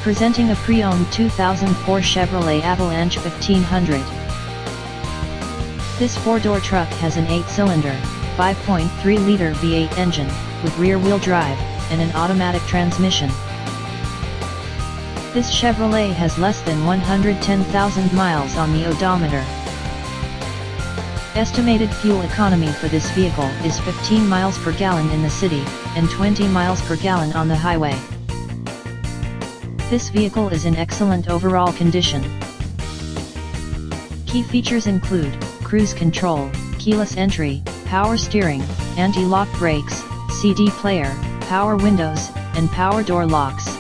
Presenting a pre-owned 2004 Chevrolet Avalanche 1500. This four-door truck has an 8-cylinder, 5.3-liter V8 engine, with rear-wheel drive, and an automatic transmission. This Chevrolet has less than 110,000 miles on the odometer. Estimated fuel economy for this vehicle is 15 miles per gallon in the city, and 20 miles per gallon on the highway. This vehicle is in excellent overall condition. Key features include cruise control, keyless entry, power steering, anti-lock brakes, CD player, power windows, and power door locks.